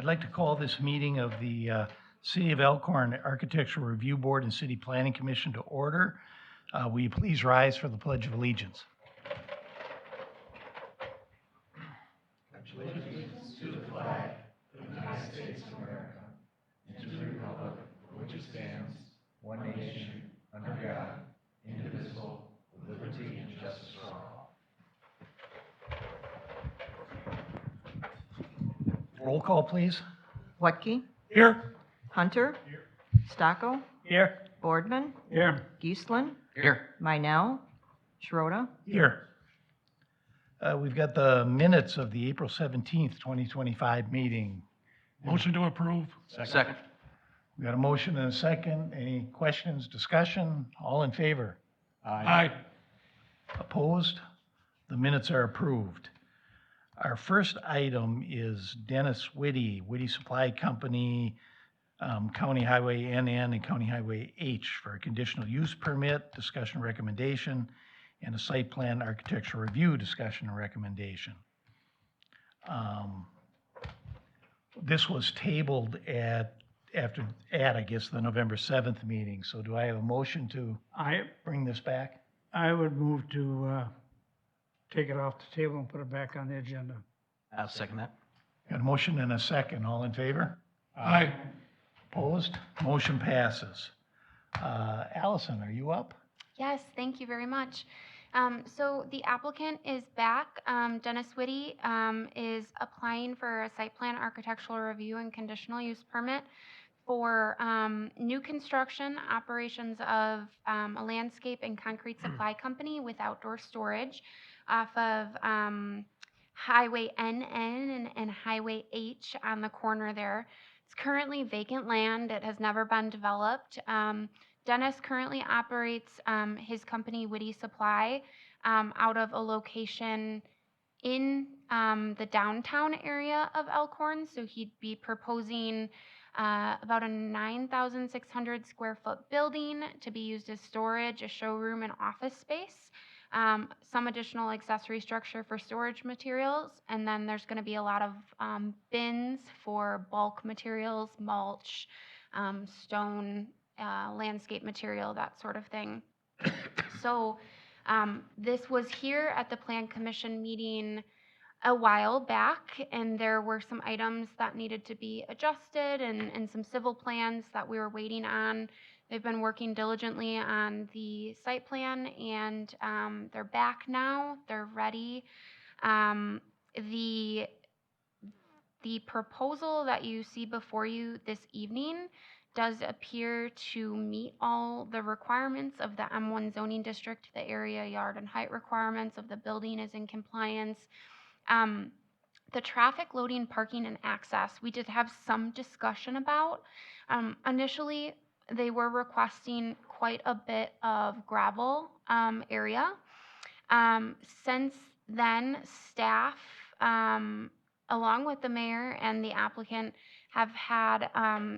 I'd like to call this meeting of the City of Elkhorn Architectural Review Board and City Planning Commission to order. Will you please rise for the Pledge of Allegiance? Roll call, please. Wetke, Here. Hunter, Stocko, Here. Boardman, Here. Geestlin, Here. Meinel, Schroeder. Here. We've got the minutes of the April 17th, 2025 meeting. Motion to approve. Second. We got a motion and a second. Any questions, discussion? All in favor? Aye. Opposed? The minutes are approved. Our first item is Dennis Whitty Supply Company, County Highway NN and County Highway H for a conditional use permit, discussion recommendation, and a site plan architectural review, discussion and recommendation. This was tabled at I guess, the November 7th meeting. So do I have a motion to bring this back? I would move to take it off the table and put it back on the agenda. I'll second that. Got a motion and a second. All in favor? Aye. Opposed? Motion passes. Allison, are you up? Yes, thank you very much. So the applicant is back. Dennis Whitty is applying for a site plan architectural review and conditional use permit for new construction operations of a landscape and concrete supply company with outdoor storage off of Highway NN and Highway H on the corner there. It's currently vacant land. It has never been developed. Dennis currently operates his company, Whitty Supply, out of a location in the downtown area of Elkhorn. So he'd be proposing about a 9,600 square foot building to be used as storage, a showroom, and office space. Some additional accessory structure for storage materials, and then there's going to be a lot of bins for bulk materials, mulch, stone, landscape material, that sort of thing. So this was here at the Plan Commission meeting a while back, and there were some items that needed to be adjusted and some civil plans that we were waiting on. They've been working diligently on the site plan, and they're back now. They're ready. The proposal that you see before you this evening does appear to meet all the requirements of the M1 zoning district. The area, yard, and height requirements of the building is in compliance. The traffic, loading, parking, and access, we did have some discussion about. Initially, they were requesting quite a bit of gravel area. Since then, staff, along with the mayor and the applicant, have had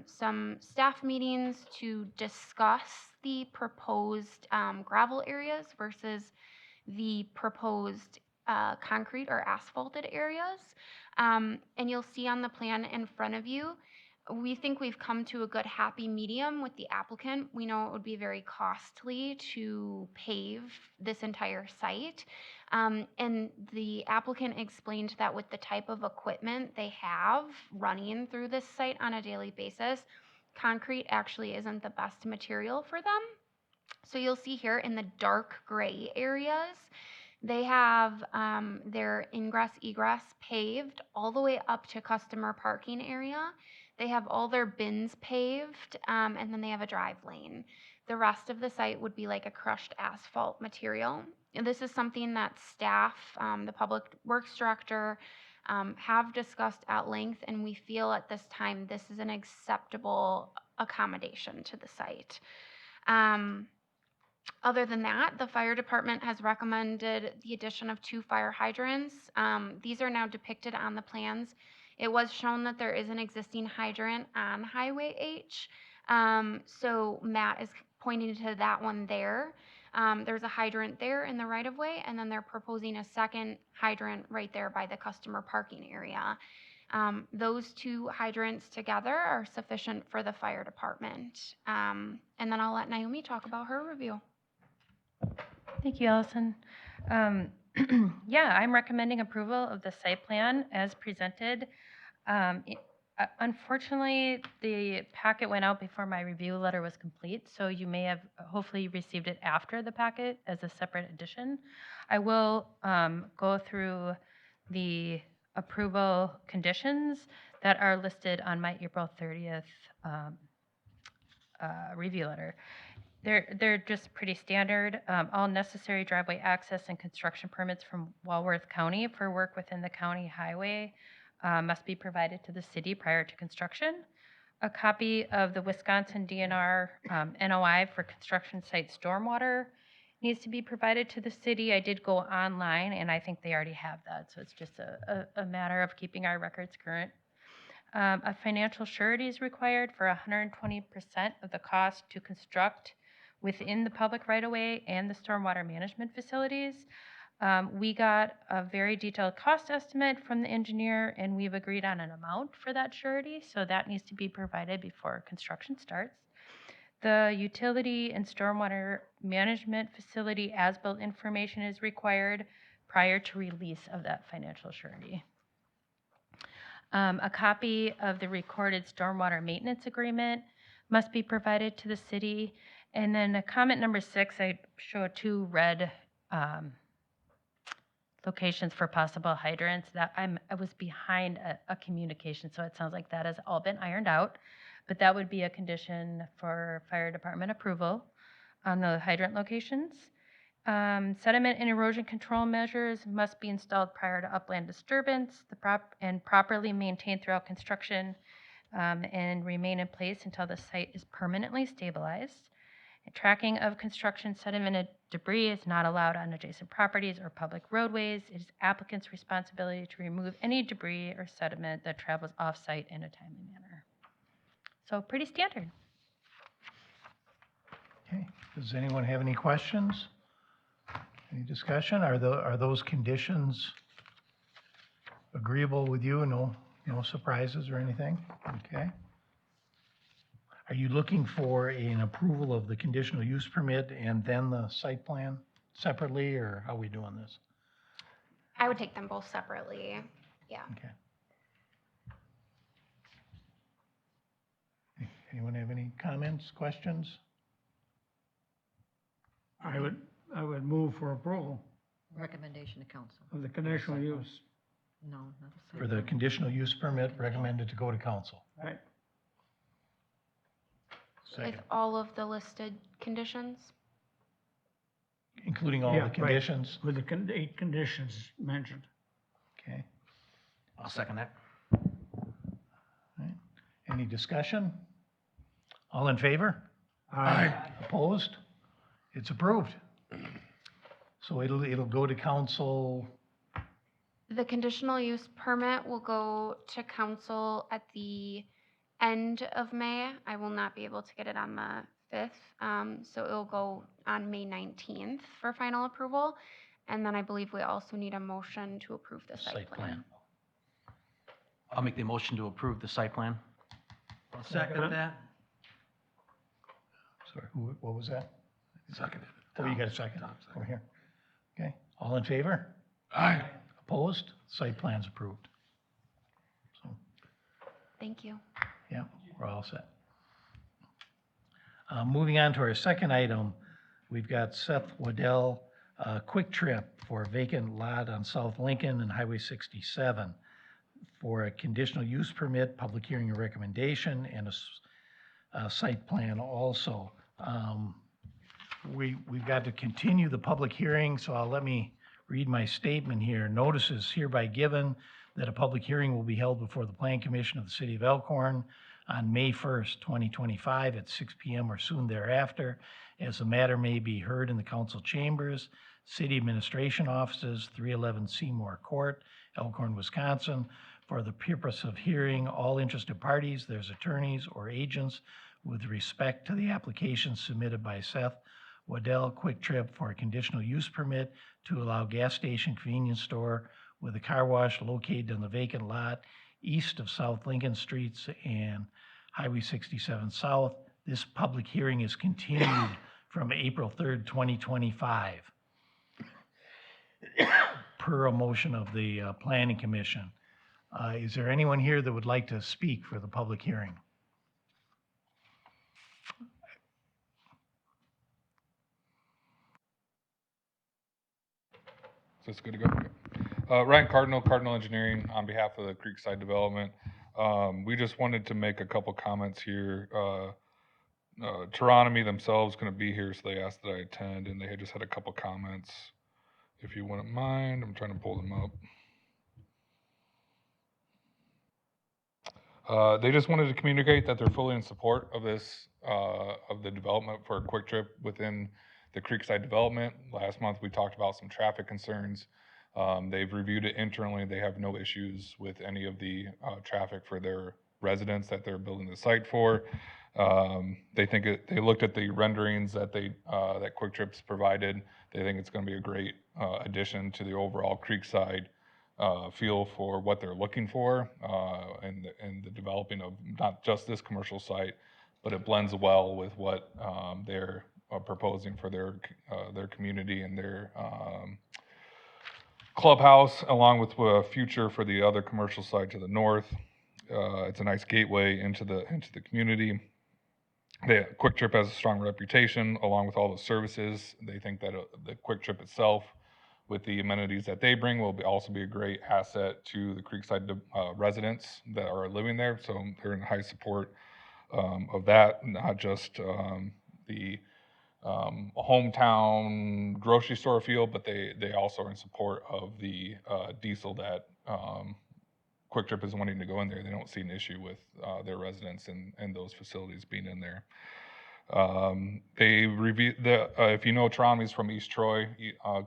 some staff meetings to discuss the proposed gravel areas versus the proposed concrete or asphalted areas. And you'll see on the plan in front of you, we think we've come to a good happy medium with the applicant. We know it would be very costly to pave this entire site. And the applicant explained that with the type of equipment they have running through this site on a daily basis, concrete actually isn't the best material for them. So you'll see here in the dark gray areas, they have their ingress egress paved all the way up to customer parking area. They have all their bins paved, and then they have a drive lane. The rest of the site would be like a crushed asphalt material. And this is something that staff, the public works director, have discussed at length, and we feel at this time this is an acceptable accommodation to the site. Other than that, the fire department has recommended the addition of 2 fire hydrants. These are now depicted on the plans. It was shown that there is an existing hydrant on Highway H. So Matt is pointing to that one there. There's a hydrant there in the right-of-way, and then they're proposing a second hydrant right there by the customer parking area. Those two hydrants together are sufficient for the fire department. And then I'll let Naomi talk about her review. Thank you, Allison. Yeah, I'm recommending approval of the site plan as presented. Unfortunately, the packet went out before my review letter was complete, so you may have hopefully received it after the packet as a separate edition. I will go through the approval conditions that are listed on my April 30th review letter. They're just pretty standard. All necessary driveway access and construction permits from Walworth County for work within the county highway must be provided to the city prior to construction. A copy of the Wisconsin DNR NOI for construction site stormwater needs to be provided to the city. I did go online, and I think they already have that, so it's just a matter of keeping our records current. A financial surety is required for 120% of the cost to construct within the public right-of-way and the stormwater management facilities. We got a very detailed cost estimate from the engineer, and we've agreed on an amount for that surety, so that needs to be provided before construction starts. The utility and stormwater management facility as-built information is required prior to release of that financial surety. A copy of the recorded stormwater maintenance agreement must be provided to the city. And then comment number 6, I show 2 red locations for possible hydrants. That I was behind a communication, so it sounds like that has all been ironed out. But that would be a condition for fire department approval on the hydrant locations. Sediment and erosion control measures must be installed prior to upland disturbance and properly maintained throughout construction and remain in place until the site is permanently stabilized. Tracking of construction sediment and debris is not allowed on adjacent properties or public roadways. It is applicant's responsibility to remove any debris or sediment that travels off-site in a timely manner. So pretty standard. Okay, does anyone have any questions? Any discussion? Are those conditions agreeable with you? No surprises or anything? Okay. Are you looking for an approval of the conditional use permit and then the site plan separately, or how are we doing this? I would take them both separately. Yeah. Okay. Anyone have any comments, questions? I would move for approval Recommendation to council. of the conditional use. No, not a For the conditional use permit, recommended to go to council. Right. With all of the listed conditions. Including all Yeah, the right. conditions? With the 8 conditions mentioned. Okay. I'll second that. Right. Any discussion? All in favor? Aye. Opposed? It's approved. So it'll go to council, The conditional use permit will go to council at the end of May. I will not be able to get it on the 5th, so it'll go on May 19th for final approval. And then I believe we also need a motion to approve the site plan. I'll make the motion to approve the site plan. I'll Second. that. sorry, what was that? Seconded. Oh, you got a second over here. Okay, all in favor? Aye. Opposed? Site plan's approved. So, Thank you. yeah, we're all set. Moving on to our second item, we've got Seth Waddell, Quick Trip for vacant lot on South Lincoln and Highway 67 for a conditional use permit, public hearing and recommendation, and a site plan also. We've got to continue the public hearing, so let me read my statement here. Notice is hereby given that a public hearing will be held before the Plan Commission of the City of Elkhorn on May 1st, 2025 at 6 p.m. or soon thereafter, as the matter may be heard in the council chambers, City Administration Offices, 311 Seymour Court, Elkhorn, Wisconsin, for the purpose of hearing all interested parties, their attorneys or agents, with respect to the application submitted by Seth Waddell Quick Trip for a conditional use permit to allow gas station convenience store with a car wash located on the vacant lot east of South Lincoln Streets and Highway 67 South. This public hearing is continued from April 3rd, 2025, per a motion of the Planning Commission. Is there anyone here that would like to speak for the public hearing? So it's good to go. Ryan Cardinal Engineering on behalf of the Creekside Development. We just wanted to make a couple comments here. Teronomy themselves going to be here, so they asked that I attend, and they had just had a couple comments. If you wouldn't mind, I'm trying to pull them up. They just wanted to communicate that they're fully in support of this, of the development for a quick trip within the Creekside development. Last month, we talked about some traffic concerns. They've reviewed it internally. They have no issues with any of the traffic for their residents that they're building the site for. They think they looked at the renderings that that Quick Trip's provided. They think it's going to be a great addition to the overall Creekside feel for what they're looking for and the developing of not just this commercial site, but it blends well with what they're proposing for their community and their clubhouse, along with a future for the other commercial side to the north. It's a nice gateway into the community. Quick Trip has a strong reputation, along with all the services. They think that the Quick Trip itself, with the amenities that they bring, will also be a great asset to the Creekside residents that are living there. So they're in high support of that, not just the hometown grocery store feel, but they also are in support of the diesel that Quick Trip is wanting to go in there. They don't see an issue with their residents and those facilities being in there. They review if you know, Teronomy's from East Troy.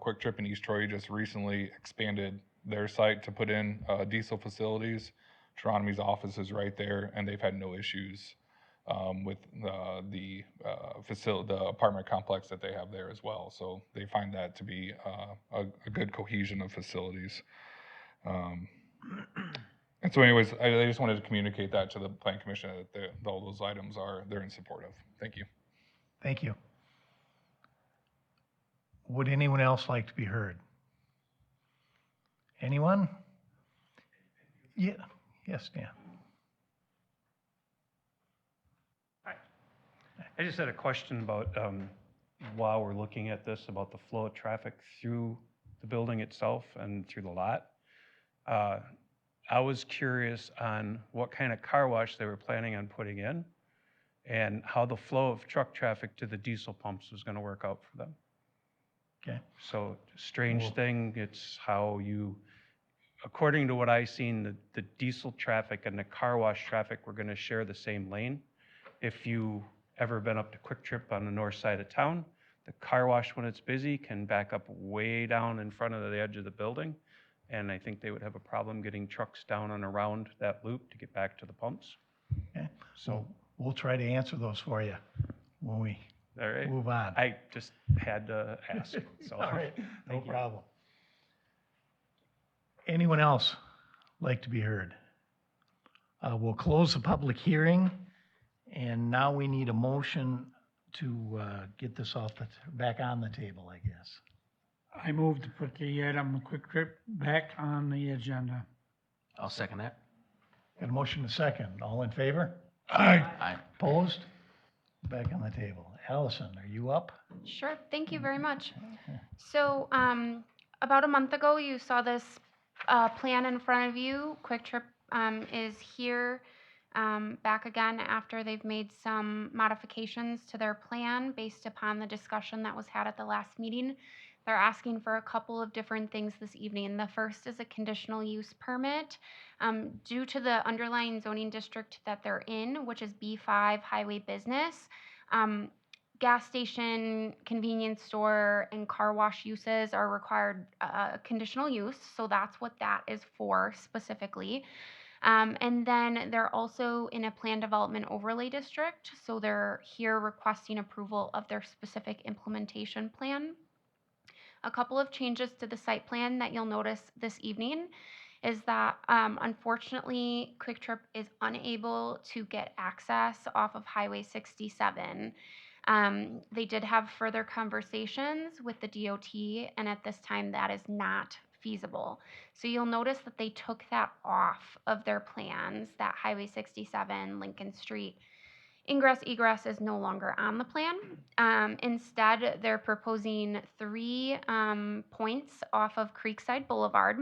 Quick Trip in East Troy just recently expanded their site to put in diesel facilities. Teronomy's office is right there, and they've had no issues with the apartment complex that they have there as well. So they find that to be a good cohesion of facilities. And so anyways, I just wanted to communicate that to the Planning Commission that all those items they're in support of. Thank you. Thank you. Would anyone else like to be heard? Anyone? Yeah. Yes, Dan. I just had a question about, while we're looking at this, about the flow of traffic through the building itself and through the lot. I was curious on what kind of car wash they were planning on putting in and how the flow of truck traffic to the diesel pumps was going to work out for them. Okay. So strange Well- thing, it's how according to what I seen, the diesel traffic and the car wash traffic were going to share the same lane. If you ever been up to Quick Trip on the north side of town, the car wash, when it's busy, can back up way down in front of the edge of the building. And I think they would have a problem getting trucks down and around that loop to get back to the pumps. Okay. So, We'll try to answer those for you when we all right. move on. I just had to ask. So, All right, no thank you. problem. Anyone else like to be heard? We'll close the public hearing, and now we need a motion to get this back on the table, I guess. I move to put the item Quick Trip back on the agenda. I'll second that. Got a motion to second. All in favor? Aye. Opposed? Back on the table. Allison, are you up? Sure, thank you very much. So, about a month ago, you saw this plan in front of you. Quick Trip is here back again after they've made some modifications to their plan based upon the discussion that was had at the last meeting. They're asking for a couple of different things this evening. The first is a conditional use permit. Due to the underlying zoning district that they're in, which is B5 highway business, gas station, convenience store, and car wash uses are required conditional use. So that's what that is for specifically. And then they're also in a plan development overlay district. So they're here requesting approval of their specific implementation plan. A couple of changes to the site plan that you'll notice this evening is that unfortunately Quick Trip is unable to get access off of Highway 67. They did have further conversations with the DOT, and at this time that is not feasible. So you'll notice that they took that off of their plans, that Highway 67, Lincoln Street ingress egress is no longer on the plan. Instead, they're proposing 3 points off of Creekside Boulevard.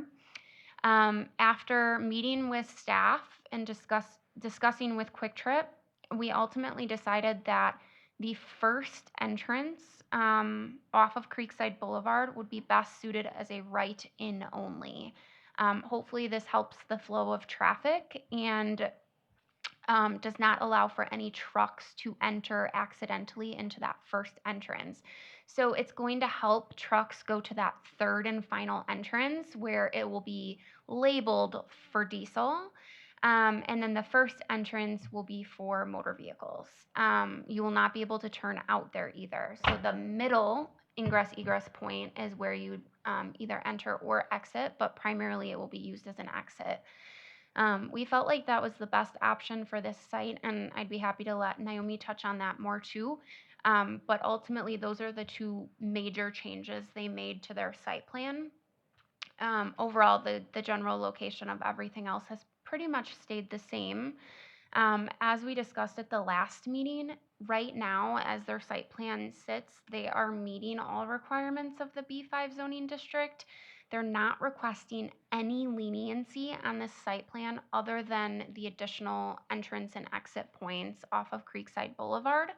After meeting with staff and discussing with Quick Trip, we ultimately decided that the first entrance off of Creekside Boulevard would be best suited as a right-in only. Hopefully, this helps the flow of traffic and does not allow for any trucks to enter accidentally into that first entrance. So it's going to help trucks go to that third and final entrance where it will be labeled for diesel. And then the first entrance will be for motor vehicles. You will not be able to turn out there either. So the middle ingress egress point is where you either enter or exit, but primarily it will be used as an exit. We felt like that was the best option for this site, and I'd be happy to let Naomi touch on that more too. But ultimately, those are the 2 major changes they made to their site plan. Overall, the general location of everything else has pretty much stayed the same. As we discussed at the last meeting, right now, as their site plan sits, they are meeting all requirements of the B5 zoning district. They're not requesting any leniency on this site plan other than the additional entrance and exit points off of Creekside Boulevard.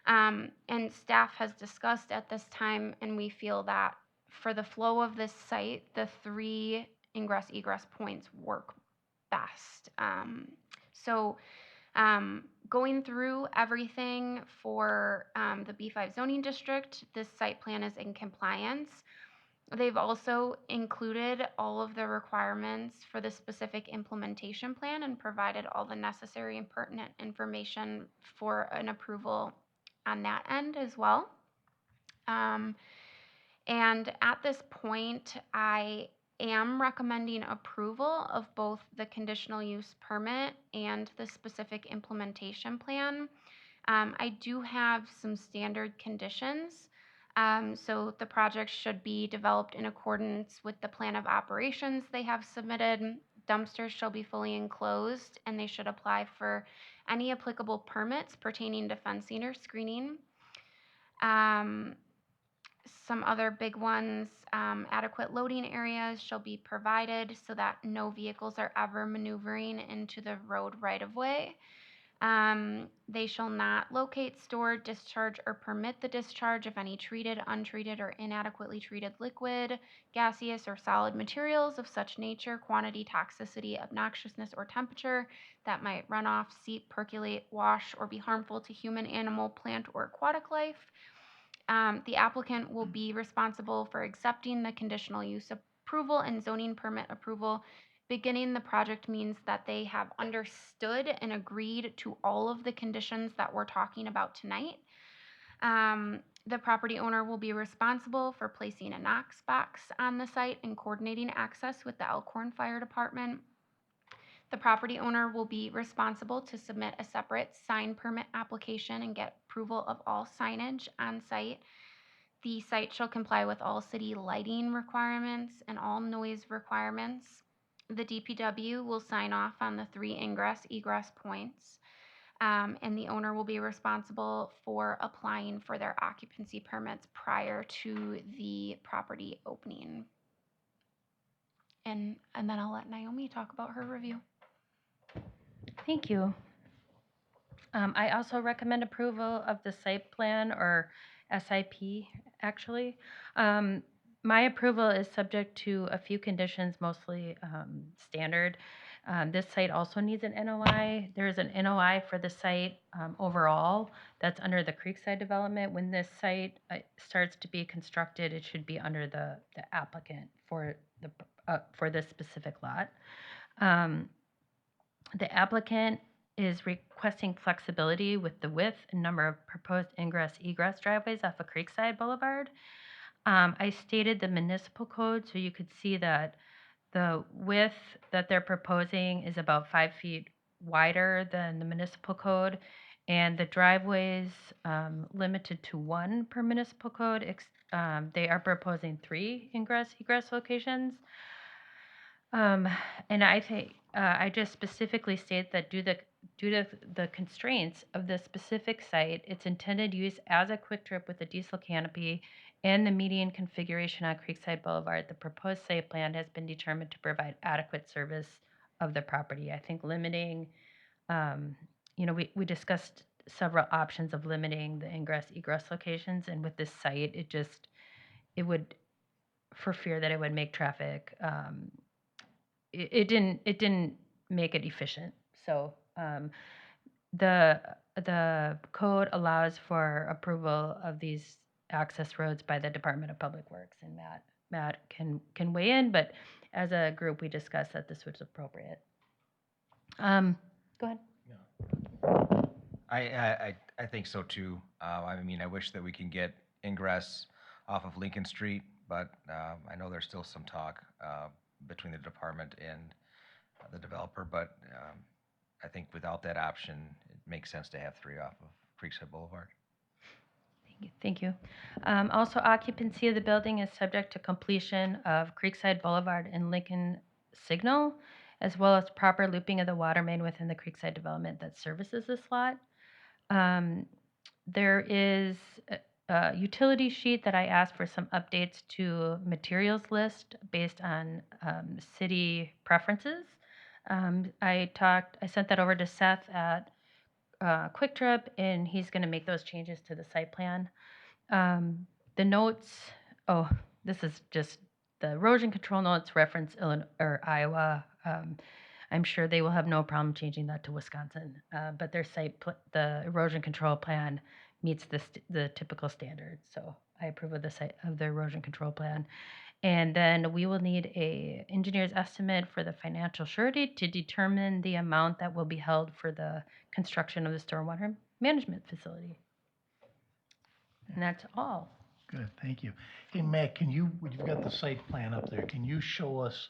And staff has discussed at this time, and we feel that for the flow of this site, the 3 ingress egress points work best. So going through everything for the B5 zoning district, this site plan is in compliance. They've also included all of the requirements for the specific implementation plan and provided all the necessary and pertinent information for an approval on that end as well. And at this point, I am recommending approval of both the conditional use permit and the specific implementation plan. I do have some standard conditions. So the project should be developed in accordance with the plan of operations they have submitted. Dumpsters shall be fully enclosed, and they should apply for any applicable permits pertaining to fencing or screening. Some other big ones, adequate loading areas shall be provided so that no vehicles are ever maneuvering into the road right of way. They shall not locate, store, discharge, or permit the discharge of any treated, untreated, or inadequately treated liquid, gaseous, or solid materials of such nature, quantity, toxicity, obnoxiousness, or temperature that might run off, seep, percolate, wash, or be harmful to human, animal, plant, or aquatic life. The applicant will be responsible for accepting the conditional use approval and zoning permit approval. Beginning the project means that they have understood and agreed to all of the conditions that we're talking about tonight. The property owner will be responsible for placing a Knox box on the site and coordinating access with the Elkhorn Fire Department. The property owner will be responsible to submit a separate sign permit application and get approval of all signage on site. The site shall comply with all city lighting requirements and all noise requirements. The DPW will sign off on the 3 ingress egress points, and the owner will be responsible for applying for their occupancy permits prior to the property opening. And then I'll let Naomi talk about her review. Thank you. I also recommend approval of the site plan, or SIP, actually. My approval is subject to a few conditions, mostly standard. This site also needs an NOI. There is an NOI for the site overall that's under the Creekside development. When this site starts to be constructed, it should be under the applicant for this specific lot. The applicant is requesting flexibility with the width and number of proposed ingress-egress driveways off of Creekside Boulevard. I stated the municipal code, so you could see that the width that they're proposing is about 5 feet wider than the municipal code, and the driveways limited to 1 per municipal code. They are proposing 3 ingress egress locations. And I think I just specifically state that due to the constraints of the specific site, its intended use as a quick trip with a diesel canopy and the median configuration on Creekside Boulevard, the proposed site plan has been determined to provide adequate service of the property. I think limiting, we discussed several options of limiting the ingress egress locations, and with this site, it would, for fear that it would make traffic. It didn't make it efficient. So the code allows for approval of these access roads by the Department of Public Works, and Matt can weigh in, but as a group, we discussed that this was appropriate. Go ahead. I think so too. I mean, I wish that we can get ingress off of Lincoln Street, but I know there's still some talk between the department and the developer, but I think without that option, it makes sense to have 3 off of Creekside Boulevard. Thank you. Also, occupancy of the building is subject to completion of Creekside Boulevard and Lincoln Signal, as well as proper looping of the water main within the Creekside development that services this lot. There is a utility sheet that I asked for some updates to materials list based on city preferences. I sent that over to Seth at Quick Trip, and he's going to make those changes to the site plan. The notes, this is just the erosion control notes reference Iowa. I'm sure they will have no problem changing that to Wisconsin, but their the erosion control plan meets the typical standards. So I approve of the erosion control plan. And then we will need a engineer's estimate for the financial surety to determine the amount that will be held for the construction of the stormwater management facility. And that's all. Good, thank you. Hey, Matt, you've got the site plan up there. Can you show us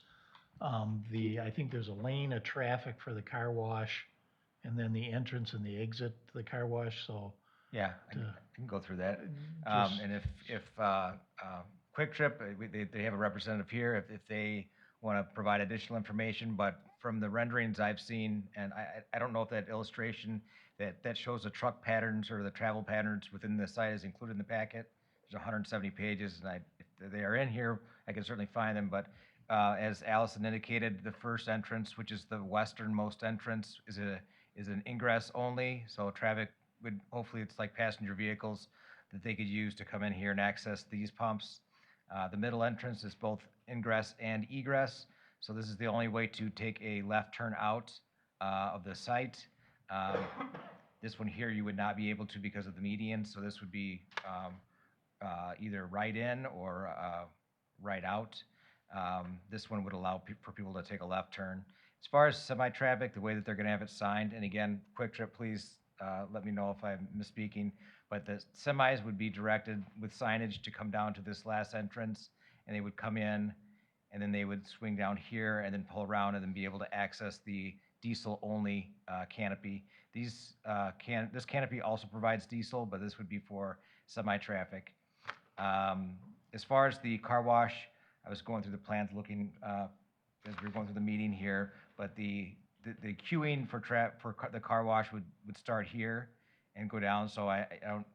I think there's a lane of traffic for the car wash and then the entrance and the exit to the car wash, so. Yeah, I can go through that. Just- And if Quick Trip, they have a representative here, if they want to provide additional information, but from the renderings I've seen, and I don't know if that illustration that shows the truck patterns or the travel patterns within the site is included in the packet. There's 170 pages, and if they are in here, I can certainly find them, but as Allison indicated, the first entrance, which is the westernmost entrance, is an ingress only, so traffic would, hopefully it's like passenger vehicles that they could use to come in here and access these pumps. The middle entrance is both ingress and egress, so this is the only way to take a left turn out of the site. This one here you would not be able to because of the median, so this would be either right in or right out. This one would allow for people to take a left turn. As far as semi-traffic, the way that they're going to have it signed, and again, Quick Trip, please let me know if I'm misspeaking, but the semis would be directed with signage to come down to this last entrance, and they would come in, and then they would swing down here and then pull around and then be able to access the diesel-only canopy. This canopy also provides diesel, but this would be for semi-traffic. As far as the car wash, I was going through the plans looking as we were going through the meeting here, but the queuing for the car wash would start here and go down, so I don't,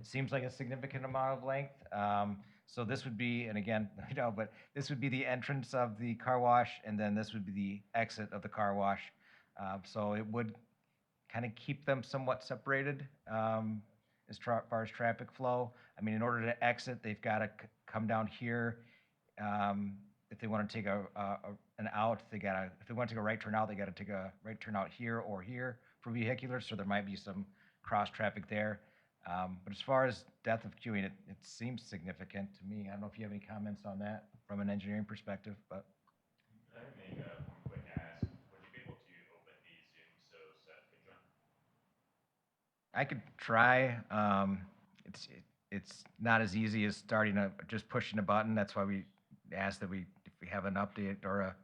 it seems like a significant amount of length. So this would be, and again, but this would be the entrance of the car wash, and then this would be the exit of the car wash. So it would kind of keep them somewhat separated as far as traffic flow. I mean, in order to exit, they've got to come down here. If they want to take an out, if they want to take a right turn out, they got to take a right turn out here or here for vehicular, so there might be some cross traffic there. But as far as depth of queuing, it seems significant to me. I don't know if you have any comments on that from an engineering perspective, but. Can I make one quick ask? Would you be able to open the Zoom so Seth could join? I could try. It's not as easy as just pushing a button. That's why we asked that we have an update or a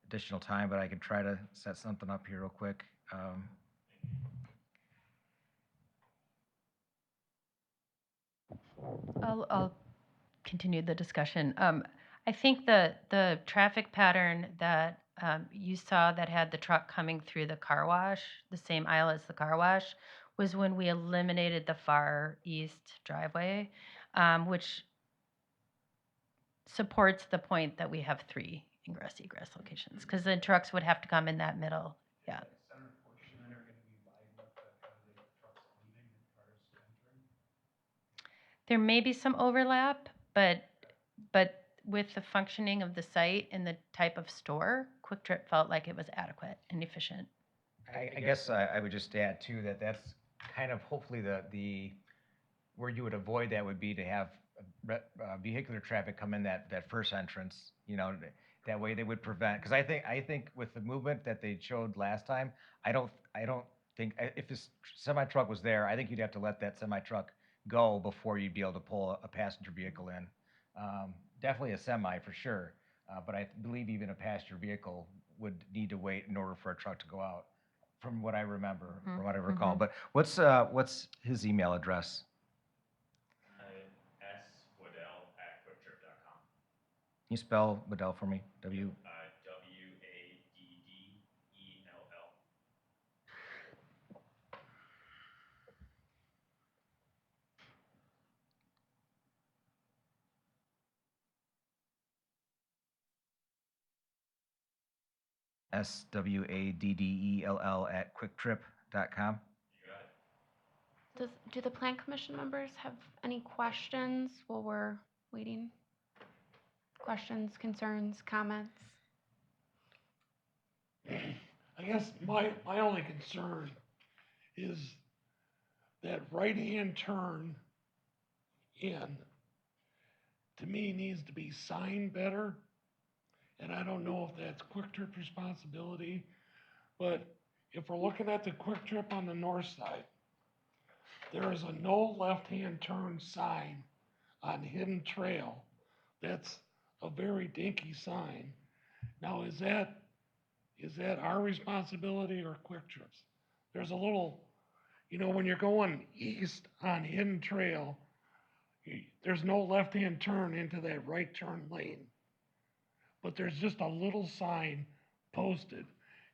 additional time, but I can try to set something up here real quick. I'll continue the discussion. I think the traffic pattern that you saw that had the truck coming through the car wash, the same aisle as the car wash, was when we eliminated the far east driveway, which supports the point that we have 3 ingress egress locations, because the trucks would have to come in that middle. Yeah. There may be some overlap, but with the functioning of the site and the type of store, Quick Trip felt like it was adequate and efficient. I guess I would just add too, that that's kind of hopefully where you would avoid that would be to have vehicular traffic come in that first entrance, that way they would prevent, because I think with the movement that they showed last time, I don't think, if this semi truck was there, I think you'd have to let that semi truck go before you'd be able to pull a passenger vehicle in. Definitely a semi for sure, but I believe even a passenger vehicle would need to wait in order for a truck to go out, from what I remember, from what I recall. But what's his email address? swaddell@quicktrip.com. Can you spell Waddell for me? W. Waddell. SWADDELL at quicktrip.com. You got it. Do the plan commission members have any questions while we're waiting? Questions, concerns, comments? I guess my only concern is that right-hand turn in, to me, needs to be signed better. And I don't know if that's Quick Trip responsibility, but if we're looking at the Quick Trip on the north side, there is a no left-hand turn sign on Hidden Trail. That's a very dinky sign. Now, is that our responsibility or Quick Trip's? There's a little, when you're going east on Hidden Trail, there's no left-hand turn into that right turn lane. But there's just a little sign posted.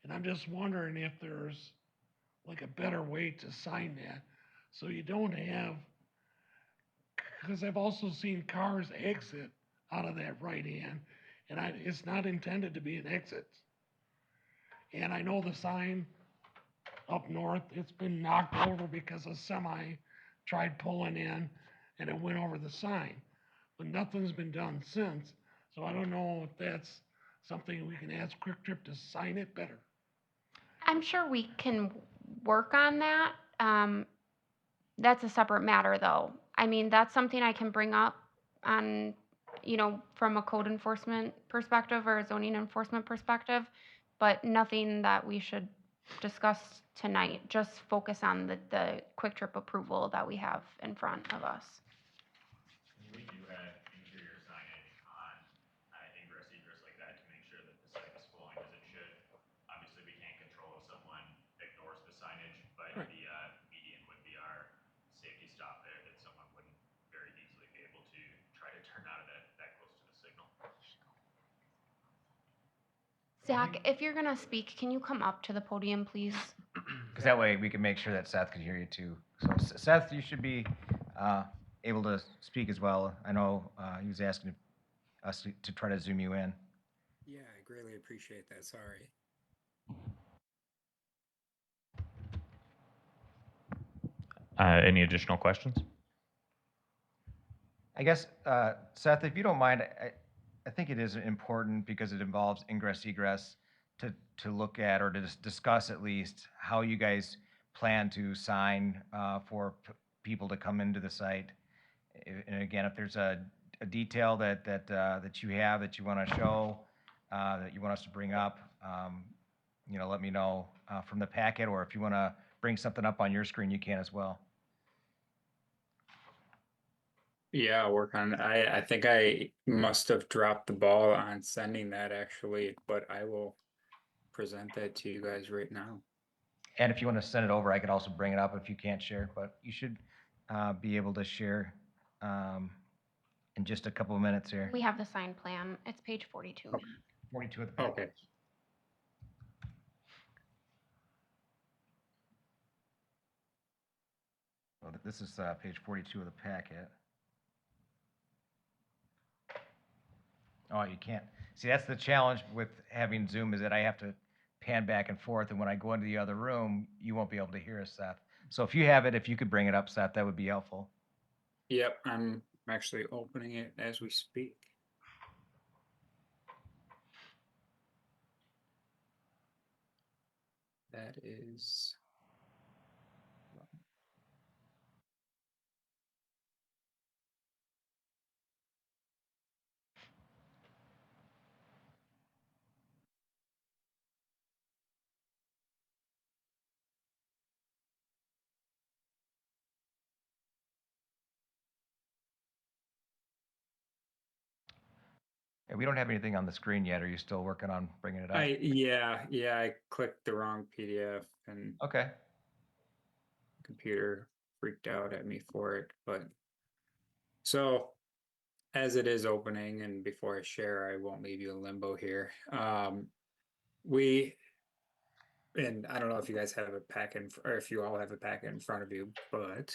And I'm just wondering if there's like a better way to sign that. So you don't have, because I've also seen cars exit out of that right hand, and it's not intended to be an exit. And I know the sign up north, it's been knocked over because a semi tried pulling in and it went over the sign. But nothing's been done since. So I don't know if that's something we can ask Quick Trip to sign it better. I'm sure we can work on that. That's a separate matter, though. I mean, that's something I can bring up on, from a code enforcement perspective or a zoning enforcement perspective, but nothing that we should discuss tonight. Just focus on the Quick Trip approval that we have in front of us. We do have interior signage on ingress egress like that to make sure that the site is flowing as it should. Obviously, we can't control if someone ignores the signage, but Right. the median would be our safety stop there that someone wouldn't very easily be able to try to turn out of that close to the signal. Zach, if you're going to speak, can you come up to the podium, please? Because that way we can make sure that Seth can hear you too. So Seth, you should be able to speak as well. I know he was asking us to try to zoom you in. Yeah, I greatly appreciate that. Sorry. Any additional questions? I guess, Seth, if you don't mind, I think it is important because it involves ingress egress to look at or to discuss at least how you guys plan to sign for people to come into the site. And again, if there's a detail that you have that you want to show, that you want us to bring up, let me know from the packet, or if you want to bring something up on your screen, you can as well. Yeah, I'll work on it. I think I must have dropped the ball on sending that actually, but I will present that to you guys right now. And if you want to send it over, I could also bring it up if you can't share, but you should be able to share in just a couple of minutes here. We have the sign plan. It's page 42. Okay. 42 of the packet. Okay. Well, this is page 42 of the packet. Oh, you can't. See, that's the challenge with having Zoom is that I have to pan back and forth, and when I go into the other room, you won't be able to hear us, Seth. So if you have it, if you could bring it up, Seth, that would be helpful. Yep, I'm actually opening it as we speak. That is. And we don't have anything on the screen yet. Are you still working on bringing it up? Yeah, I clicked the wrong PDF and Okay. computer freaked out at me for it, but so as it is opening and before I share, I won't leave you in limbo here. We and I don't know if you guys have a packet or if you all have a packet in front of you, but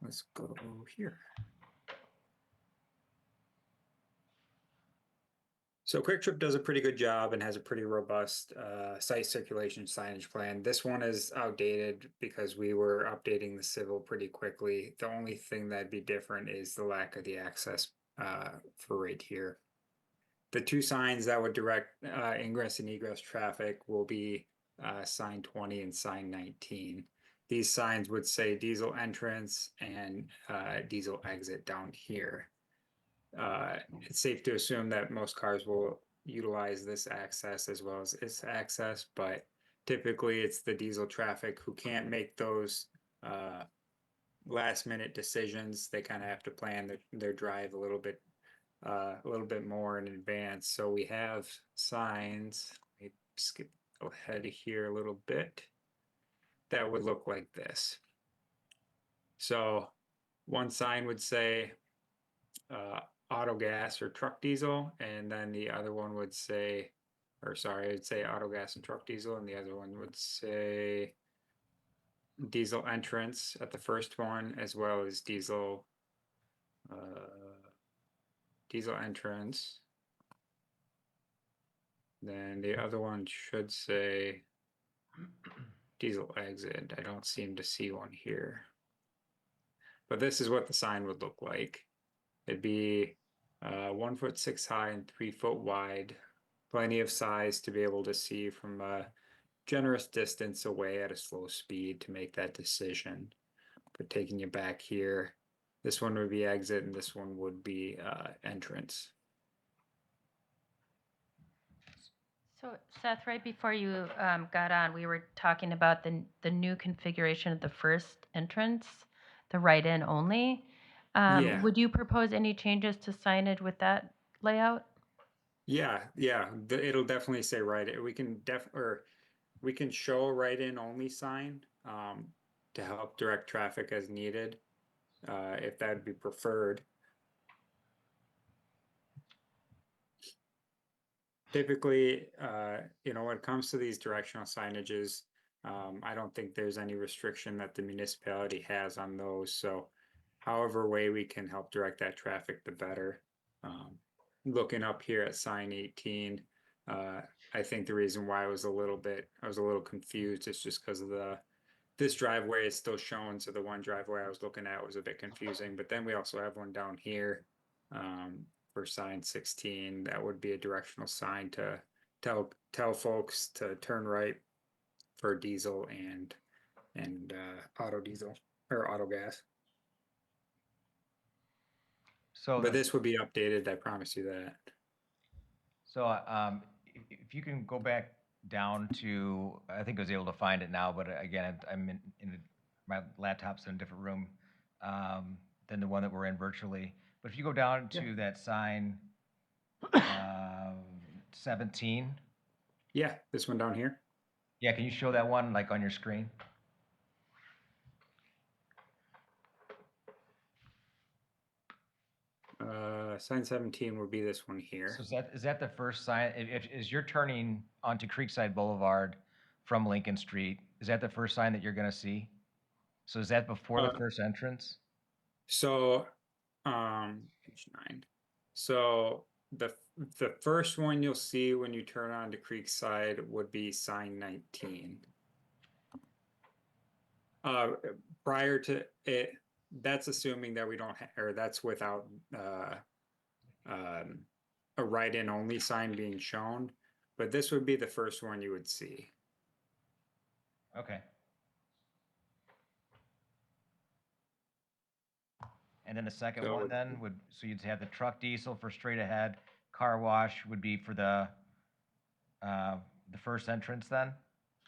let's go here. So Quick Trip does a pretty good job and has a pretty robust site circulation signage plan. This one is outdated because we were updating the civil pretty quickly. The only thing that'd be different is the lack of the access for right here. The two signs that would direct ingress and egress traffic will be sign 20 and sign 19. These signs would say diesel entrance and diesel exit down here. It's safe to assume that most cars will utilize this access as well as this access, but typically it's the diesel traffic who can't make those last minute decisions. They kind of have to plan their drive a little bit more in advance. So we have signs. Let me skip ahead here a little bit. That would look like this. So one sign would say auto gas or truck diesel, and then the other one would say, or sorry, it'd say auto gas and truck diesel, and the other one would say diesel entrance at the first one, as well as diesel entrance. Then the other one should say diesel exit. I don't seem to see one here. But this is what the sign would look like. It'd be 1'6" high and 3' wide. Plenty of size to be able to see from a generous distance away at a slow speed to make that decision. But taking you back here, this one would be exit and this one would be entrance. So Seth, right before you got on, we were talking about the new configuration of the first entrance, the right-in only. Yeah. Would you propose any changes to signage with that layout? Yeah, it'll definitely say right. We can show a right-in only sign to help direct traffic as needed, if that would be preferred. Typically, when it comes to these directional signages, I don't think there's any restriction that the municipality has on those. So however way we can help direct that traffic, the better. Looking up here at sign 18, I think the reason why I was a little confused is just because of this driveway is still shown. So the one driveway I was looking at was a bit confusing, but then we also have one down here. For sign 16, that would be a directional sign to tell folks to turn right for diesel and auto diesel or auto gas. So But this would be updated, I promise you that. So if you can go back down to, I think I was able to find it now, but again, I'm in my laptop's in a different room. than the one that we're in virtually. But if you go down to that sign, 17, Yeah, this one down here. yeah, can you show that one like on your screen? Sign 17 would be this one here. So is that the first sign? As you're turning onto Creekside Boulevard from Lincoln Street, is that the first sign that you're gonna see? So is that before the first entrance? So, page 9. So the first one you'll see when you turn onto Creekside would be sign 19. Prior to it, that's assuming that we don't or that's without a write-in only sign being shown, but this would be the first one you would see. Okay. And then the second one then would, so you'd have the truck diesel for straight ahead, car wash would be for the first entrance then?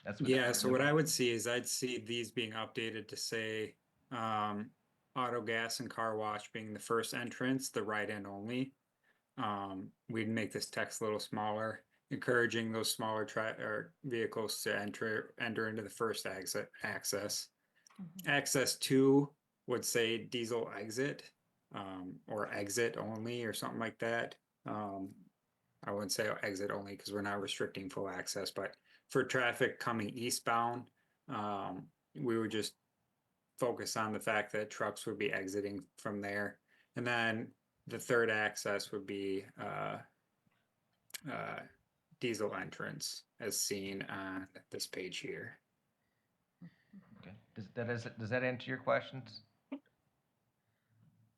That's what. Yeah, so what I would see is I'd see these being updated to say auto gas and car wash being the first entrance, the right-in only. We'd make this text a little smaller, encouraging those smaller vehicles to enter into the first access. Access 2 would say diesel exit, or exit only or something like that. I wouldn't say exit only because we're not restricting full access, but for traffic coming eastbound, we would just focus on the fact that trucks would be exiting from there. And then the third access would be diesel entrance as seen on this page here. Okay. Does that answer your questions?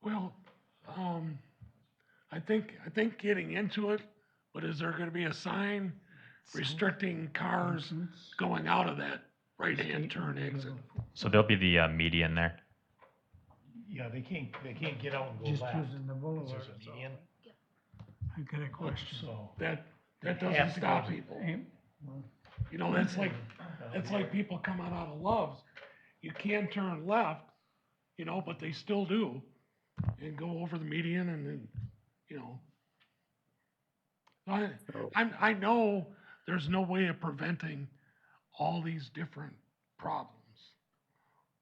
Well, I think getting into it, but is there gonna be a sign restricting cars going out of that right-hand turn exit? So there'll be the median there. Yeah, they can't get out and go Just left. using the boulevard. There's a median. I got a question. So. That have doesn't to stop go- people. Well, You know, that's like people coming out of Love's. You can turn left, you know, but they still do, and go over the median and then, you know. I know there's no way of preventing all these different problems,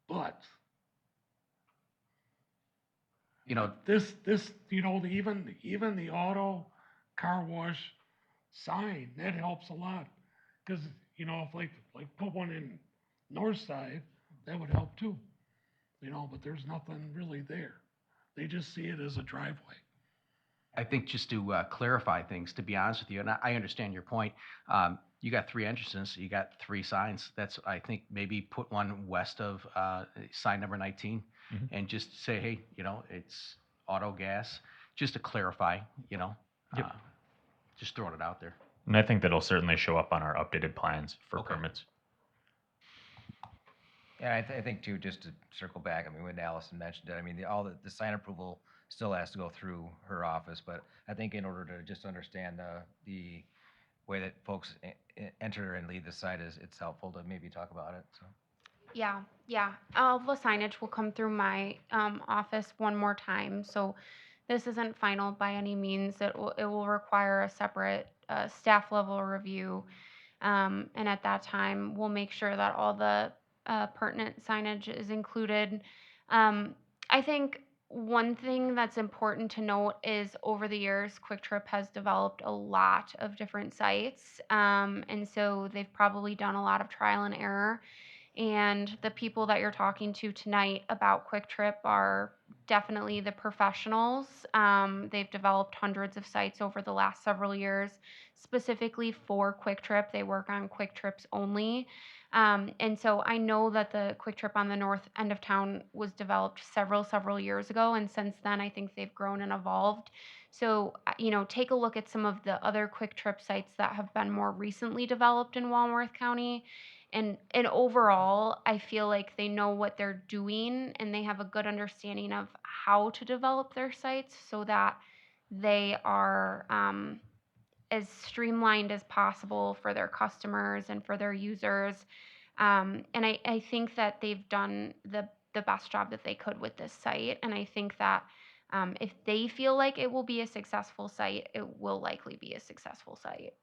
but You know, this, you know, even the auto car wash sign, that helps a lot. Cause, you know, if like put one in north side, that would help too. You know, but there's nothing really there. They just see it as a driveway. I think just to clarify things, to be honest with you, and I understand your point. You got 3 entrances, you got 3 signs. That's, I think, maybe put one west of sign number 19 and just say, hey, you know, it's auto gas, just to clarify, you know, just throwing it out there. And I think that'll certainly show up on our updated plans for permits. And I think too, just to circle back, I mean, when Allison mentioned it, I mean, all the sign approval still has to go through her office, but I think in order to just understand the way that folks enter and leave the site it's helpful to maybe talk about it, so. Yeah. All the signage will come through my office one more time. So this isn't final by any means. It will require a separate staff level review. And at that time, we'll make sure that all the pertinent signage is included. I think one thing that's important to note is over the years, Quick Trip has developed a lot of different sites. And so they've probably done a lot of trial and error. And the people that you're talking to tonight about Quick Trip are definitely the professionals. They've developed hundreds of sites over the last several years, specifically for Quick Trip. They work on Quick Trips only. And so I know that the Quick Trip on the north end of town was developed several years ago. And since then, I think they've grown and evolved. So, you know, take a look at some of the other Quick Trip sites that have been more recently developed in Walworth County. And overall, I feel like they know what they're doing and they have a good understanding of how to develop their sites so that they are as streamlined as possible for their customers and for their users. And I think that they've done the the best job that they could with this site. And I think that if they feel like it will be a successful site, it will likely be a successful site.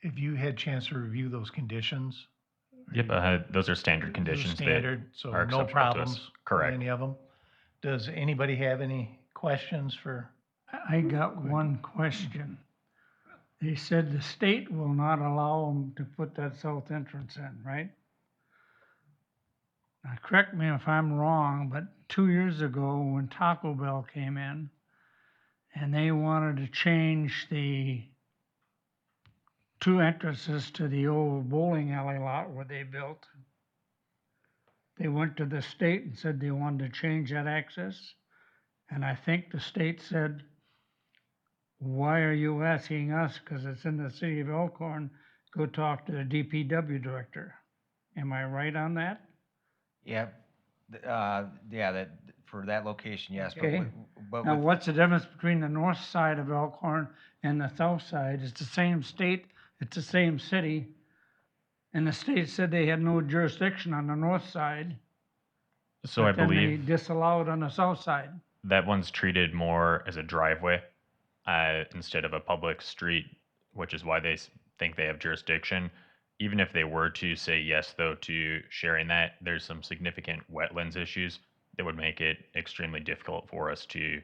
If you had chance to review those conditions? Yep, those are standard conditions that Standard, so are no acceptable to us. problems with Correct. any of them? Does anybody have any questions for? I got one question. They said the state will not allow them to put that south entrance in, right? Now, correct me if I'm wrong, but 2 years ago, when Taco Bell came in, and they wanted to change the 2 entrances to the old bowling alley lot where they built, they went to the state and said they wanted to change that access. And I think the state said, why are you asking us? Because it's in the city of Elkhorn. Go talk to the DPW director. Am I right on that? Yeah, that, for that location, yes, Okay. but Now, with, what's the difference between the north side of Elkhorn and the south side? It's the same state, it's the same city. And the state said they had no jurisdiction on the north side. So I but then they believe disallowed on the south side. that one's treated more as a driveway instead of a public street, which is why think they have jurisdiction. Even if they were to say yes, though, to sharing that, there's some significant wetlands issues that would make it extremely difficult for us to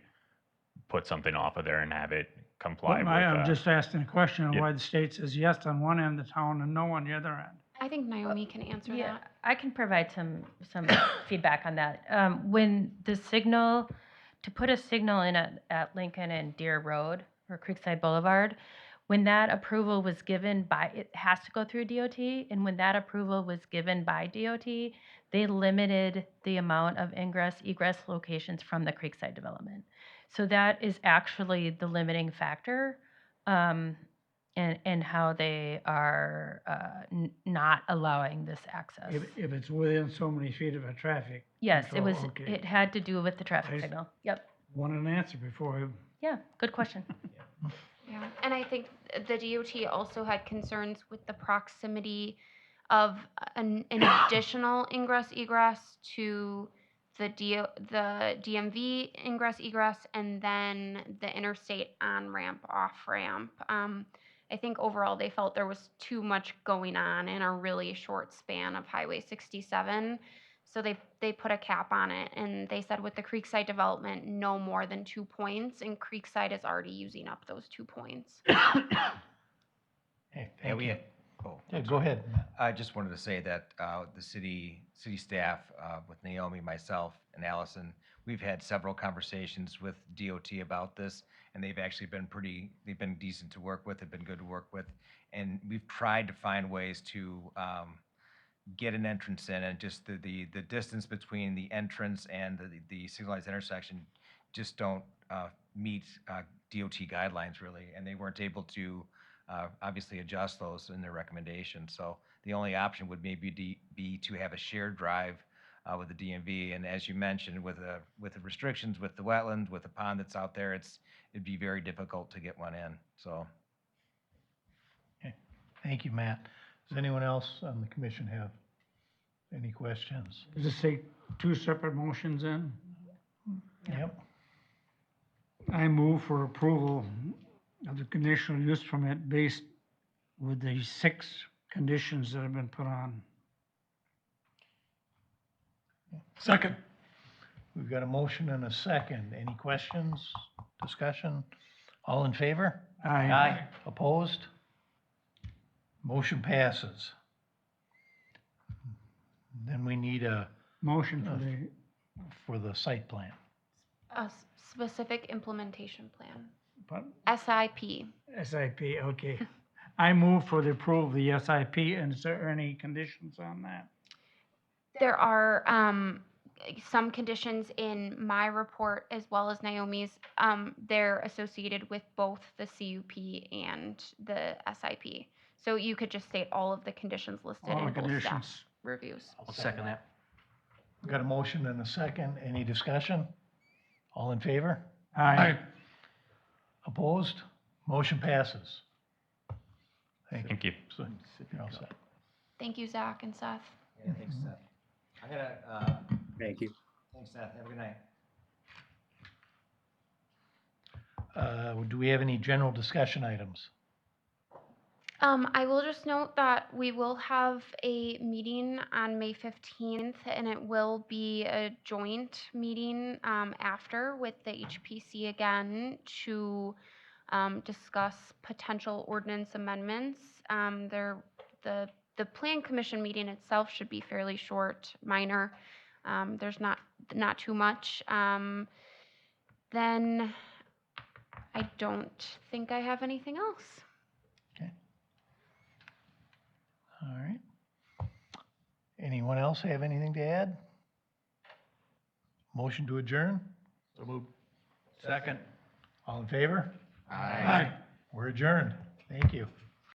put something off of there and have it comply with. I'm just asking a question of Yep. why the state says yes on one end of the town and no on the other end. I think Naomi can answer Yeah, that. I can provide some feedback on that. When the signal, to put a signal in at Lincoln and Deer Road or Creekside Boulevard, when that approval was given by, it has to go through DOT, and when that approval was given by DOT, they limited the amount of ingress, egress locations from the Creekside development. So that is actually the limiting factor. And how they are not allowing this access. If it's within so many feet of a traffic. Yes, it control, was, okay. it had to do with the traffic I- signal. Yep. Wanted an answer before I. Yeah, good question. Yeah, and I think the DOT also had concerns with the proximity of an additional ingress egress to the DMV ingress egress and then the interstate on ramp off ramp. I think overall they felt there was too much going on in a really short span of Highway 67. So they put a cap on it, and they said with the Creekside development, no more than 2 points, and Creekside is already using up those 2 points. Hey, yeah, thank we you. had, oh, Yeah, I'm go sorry. ahead. I just wanted to say that the city staff, with Naomi, myself, and Allison, we've had several conversations with DOT about this, and they've actually been they've been decent to work with, they've been good to work with, and we've tried to find ways to get an entrance in, and just the distance between the entrance and the signalized intersection just don't meet DOT guidelines really, and they weren't able to obviously adjust those in their recommendations. So the only option would maybe be to have a shared drive with the DMV, and as you mentioned, with the restrictions, with the wetland, with the pond that's out there, it'd be very difficult to get one in. So. Okay. Thank you, Matt. Does anyone else on the commission have any questions? Does this take 2 separate motions in? Yep. I move for approval of the conditional use permit based with the 6 conditions that have been put on. Second. We've got a motion and a second. Any questions, discussion? All in favor? Aye. Opposed? Motion passes. Then we need a, Motion for the site plan. A specific implementation plan, but SIP. SIP, okay. I move for the approval of the SIP, and is there any conditions on that? There are some conditions in my report as well as Naomi's. They're associated with both the CUP and the SIP. So you could just state all of the conditions listed All in the both conditions. staff reviews. I'll second that. We've got a motion and a second. Any discussion? All in favor? Aye. Opposed? Motion passes. Thank you. you. So, you're all set. Thank you, Zach and Seth. Yeah, thanks, Seth. I'm gonna, Thank you. thanks, Seth. Have a good night. Do we have any general discussion items? I will just note that we will have a meeting on May 15th, and it will be a joint meeting after with the HPC again to discuss potential ordinance amendments. The Plan Commission meeting itself should be fairly short, minor. There's not too much. Then I don't think I have anything else. Okay. All right. Anyone else have anything to add? Motion to adjourn? So moved. Second. All in favor? Aye. We're adjourned. Thank you.